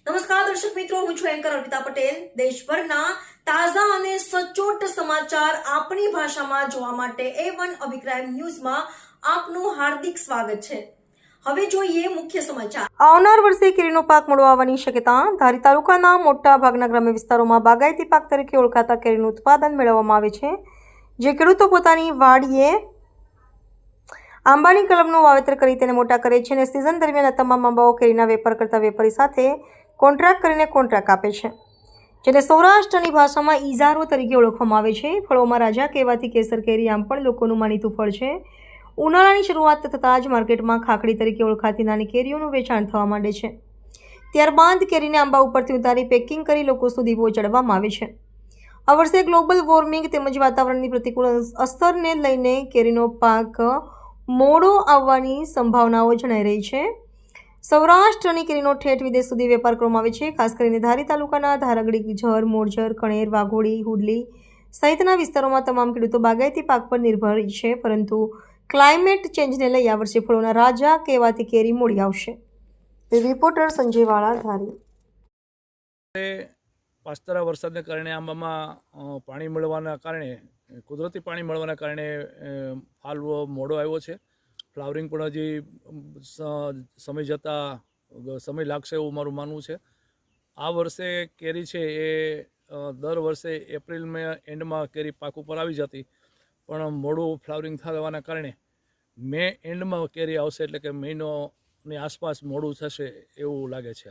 નમસ્કાર દર્શક મિત્રો, હું છું એન્કર અર્પિતા પટેલ। દેશભરના તાજા અને સચોટ સમાચાર આપણી ભાષામાં જોવા માટે A1 અભિપ્રાય ન્યૂઝમાં આપનું હાર્દિક સ્વાગત છે। હવે જોઈએ મુખ્ય સમાચાર। આવનાર વર્ષે કેરીનો પાક મોડો આવવાની શક્યતા। ધારી તાલુકાના મોટા ભાગના ગ્રામ્ય વિસ્તારોમાં બાગાયતી પાક તરીકે ઓળખાતા કેરીનું ઉત્પાદન મેળવવામાં આવે છે, જે ખેડૂતો પોતાની વાડીએ આંબાની કલમનું વાવેતર કરી તેને મોટા કરે છે અને સિઝન દરમિયાન તમામ આંબાઓ કેરીના વેપાર કરતા વેપારી સાથે કોન્ટ્રાક્ટ કરીને કોન્ટ્રાક્ટ આપે છે, જેને સૌરાષ્ટ્રની ભાષામાં ઈજારો તરીકે ઓળખવામાં આવે છે। ફળોમાં રાજા કહેવાતી કેસર કેરી આમ પણ લોકોનું માનીતું ફળ છે। ઉનાળાની શરૂઆત થતાં જ માર્કેટમાં ખાખડી તરીકે ઓળખાતી નાની કેરીઓનું વેચાણ થવા માંડે છે। ત્યારબાદ કેરીને આંબા ઉપરથી ઉતારી પેકિંગ કરી લોકો સુધી પહોંચાડવામાં આવે છે। આ વર્ષે ગ્લોબલ વોર્મિંગ તેમજ વાતાવરણની પ્રતિકૂળ અસરને લઈને કેરીનો પાક મોડો આવવાની સંભાવનાઓ જણાઈ રહી છે। સૌરાષ્ટ્રની કેરીનો ઠેઠ વિદેશ સુધી વેપાર કરવામાં આવે છે। ખાસ કરીને ધારી તાલુકાના ધારગડી, ઝર, મોરજર, કણેર, વાઘોડી, હુડલી સહિતના વિસ્તારોમાં તમામ ખેડૂતો બાગાયતી પાક પર નિર્ભર છે, પરંતુ ક્લાઇમેટ ચેન્જને લઈ આ વર્ષે ફળોના રાજા કહેવાતી કેરી મોડી આવશે। રિપોર્ટર સંજય વાળા, ધારી। પાસ્તરા વરસાદને કારણે આંબામાં પાણી મળવાના કારણે, કુદરતી પાણી મળવાના કારણે ફાલ મોડો આવ્યો છે। ફ્લાવરિંગ પણ હજી સમય જતાં સમય લાગશે એવું મારું માનવું છે। આ વર્ષે કેરી છે એ દર વર્ષે એપ્રિલ એન્ડમાં કેરી પાક ઉપર આવી જતી, પણ મોડું ફ્લાવરિંગ થવાના કારણે મે એન્ડમાં કેરી આવશે, એટલે કે મહિનોની આસપાસ મોડું થશે એવું લાગે છે।